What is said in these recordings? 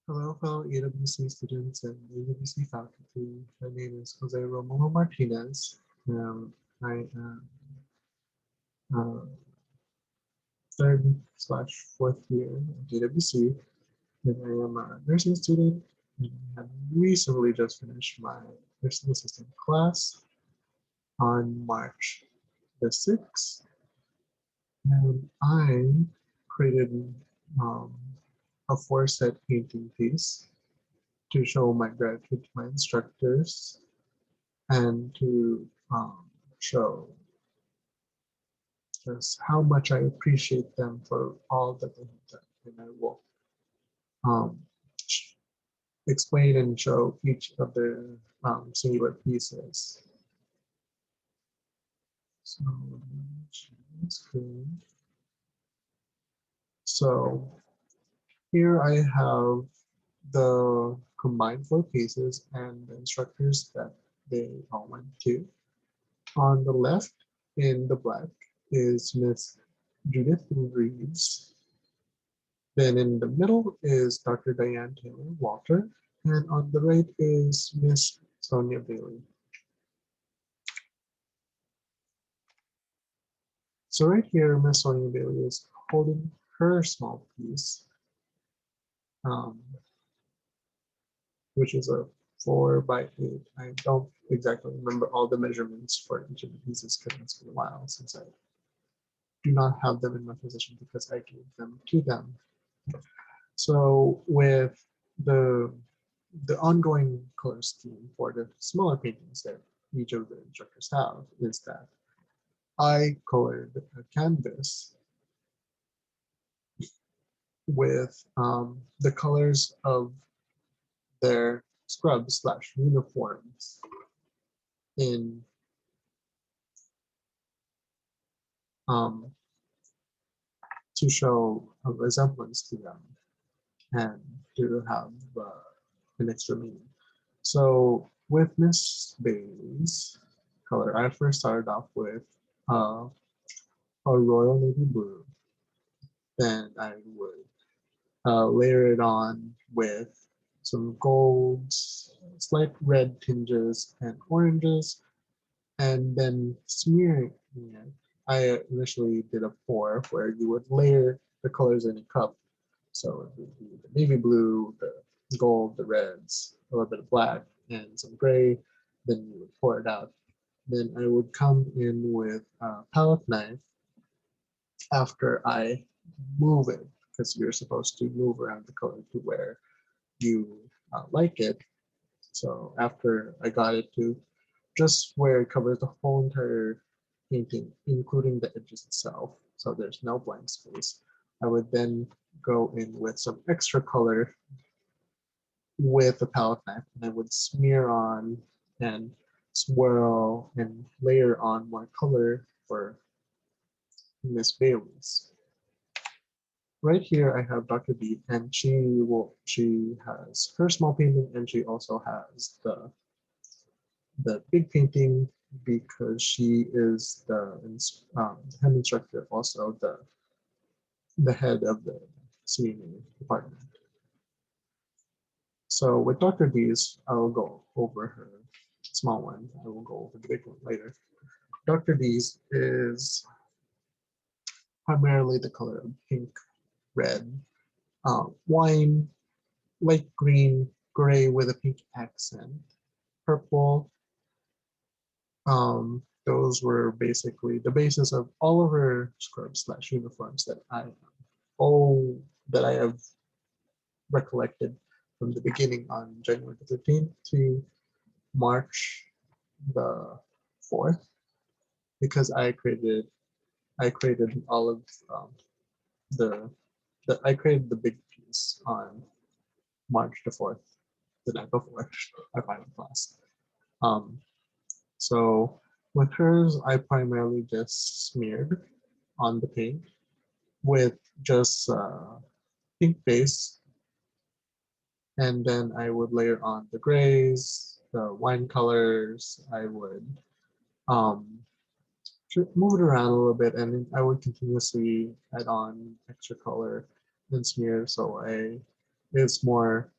Hello, fellow AWC students and AWC faculty. My name is Jose Romulo Martinez. I am third slash fourth year at AWC, and I am a nursing student. And I have recently just finished my nursing assistant class on March the 6th, and I created um, a four-set painting piece to show my gratitude to my instructors and to show just how much I appreciate them for all that they have done. And I will um, explain and show each of the singular pieces. So, that's good. So here I have the combined four pieces and the instructors that they all went to. On the left, in the black, is Miss Judith Reeves. Then in the middle is Dr. Diane Taylor Walter. And on the right is Miss Sonia Bailey. So right here, Miss Sonia Bailey is holding her small piece, um, which is a 4x8. I don't exactly remember all the measurements for each of the pieces because it's been a while since I do not have them in my possession because I gave them to them. So with the ongoing color scheme for the smaller paintings that each of the instructors have is that I colored a canvas with the colors of their scrubs slash uniforms in um, to show a resemblance to them and to have an extra meaning. So with Miss Bailey's color, I first started off with uh, a royal navy blue. Then I would layer it on with some golds, slight red tinges, and oranges, and then smearing it. I initially did a pour where you would layer the colors in a cup. So it would be the navy blue, the gold, the reds, a little bit of black, and some gray. Then you would pour it out. Then I would come in with a palette knife after I move it, because you're supposed to move around the color to where you like it. So after I got it to just where it covers the whole entire painting, including the edges itself, so there's no blank space, I would then go in with some extra color with a palette knife, and I would smear on and swirl and layer on more color for Miss Bailey's. Right here I have Dr. B, and she has her small painting, and she also has the big painting because she is the head instructor, also the head of the senior department. So with Dr. D's, I will go over her small one. I will go over the big one later. Dr. D's is primarily the color of pink, red, wine, light green, gray with a pink accent, purple. Those were basically the basis of all of her scrubs slash uniforms that I have recollected from the beginning on January the 13th to March the 4th, because I created all of the I created the big piece on March the 4th, the night before our final class. Um, so with hers, I primarily just smeared on the paint with just pink base, and then I would layer on the grays, the wine colors. I would um, move it around a little bit, and I would continuously add on extra color and smear, so it's more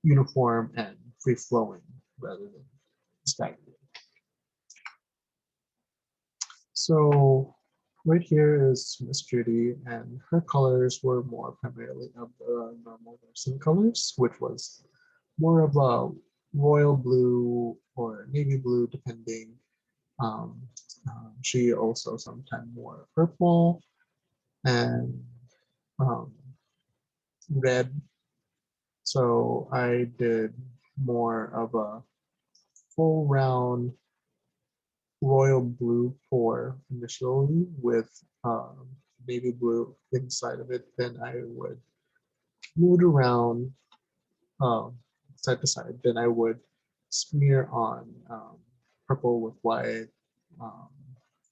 uniform and free-flowing rather than stagnant. So right here is Miss Judy, and her colors were more primarily of the normal nursing colors, which was more of a royal blue or navy blue, depending. Um, she also sometimes wore purple and um, red. So I did more of a full round royal blue pour initially with navy blue inside of it. Then I would move it around side to side. Then I would smear on purple with white, a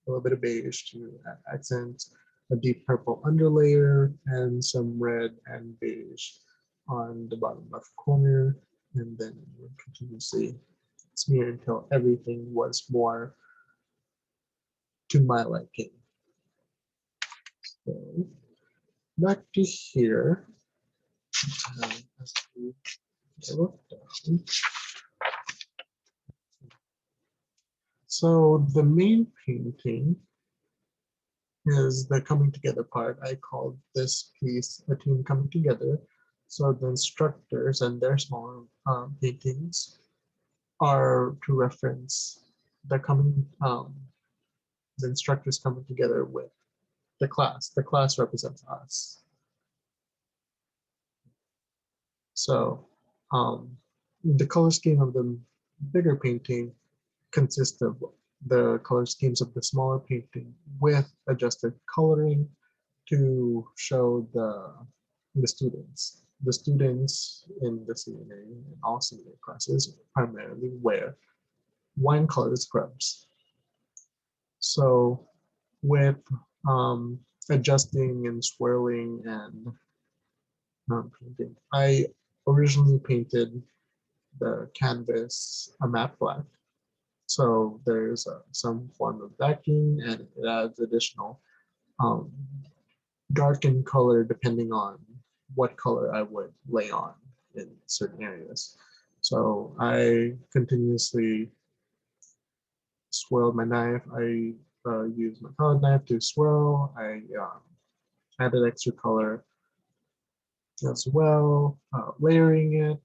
little bit of beige to accent a deep purple underlayer, and some red and beige on the bottom left corner, and then would continuously smear until everything was more to my liking. So back to here. As we look down. So the main painting is the coming together part. I called this piece a team coming together. So the instructors and their small paintings are to reference the coming, the instructors coming together with the class. The class represents us. So the color scheme of the bigger painting consists of the color schemes of the smaller painting with adjusted coloring to show the students. The students in the CNA and all CNA classes primarily wear wine colored scrubs. So with adjusting and swirling and painting, I originally painted the canvas a matte black. So there's some form of backing and it adds additional um, darken color depending on what color I would lay on in certain areas. So I continuously swirled my knife. I used my palette knife to swirl. I added extra color as well, layering it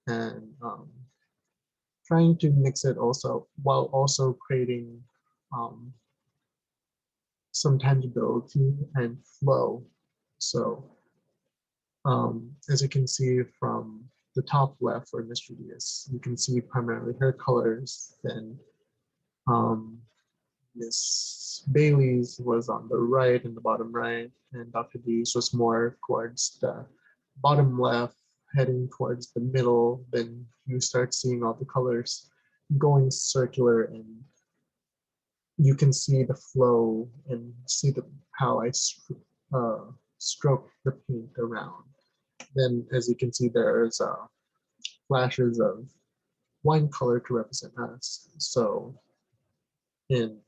and trying to mix it also while also creating um, some tangibility and flow. So as you can see from the top left for Miss Julius, you can see primarily her colors. Then Miss Bailey's was on the right and the bottom right, and Dr. D's was more towards the bottom left, heading towards the middle. Then you start seeing all the colors going circular, and you can see the flow and see how I stroke the paint around. Then, as you can see, there's flashes of wine color to represent us. So, in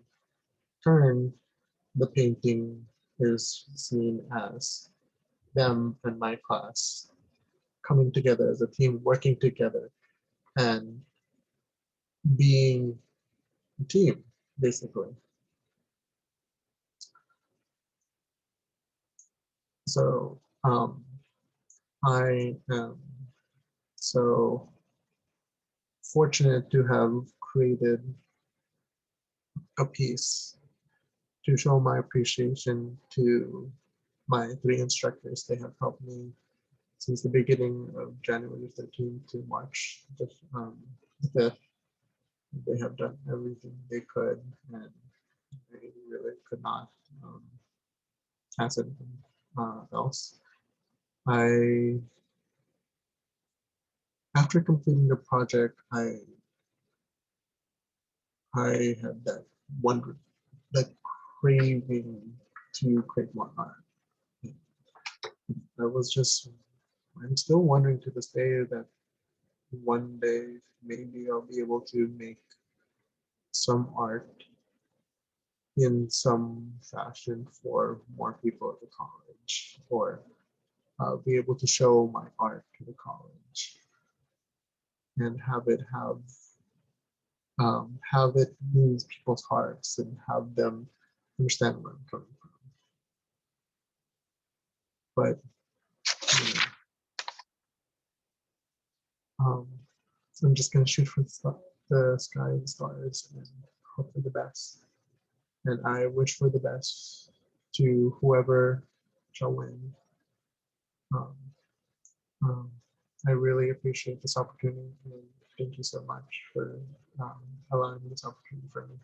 turn, the painting is seen as them and my class coming together as a team, working together, and being a team, basically. So, I am so fortunate to have created a piece to show my appreciation to my three instructors. They have helped me since the beginning of January 13th to March the 5th. They have done everything they could, and they really could not ask anything else. After completing the project, I had that wonder, that craving to create more art. I was just, I'm still wondering to this day that one day maybe I'll be able to make some art in some fashion for more people at the college, or be able to show my art to the college. and have it move people's hearts and have them understand where I'm coming from. But you know, I'm just gonna shoot for the sky and stars and hope for the best. And I wish for the best to whoever shall win. Um, um, I really appreciate this opportunity, and thank you so much for allowing me this opportunity for me.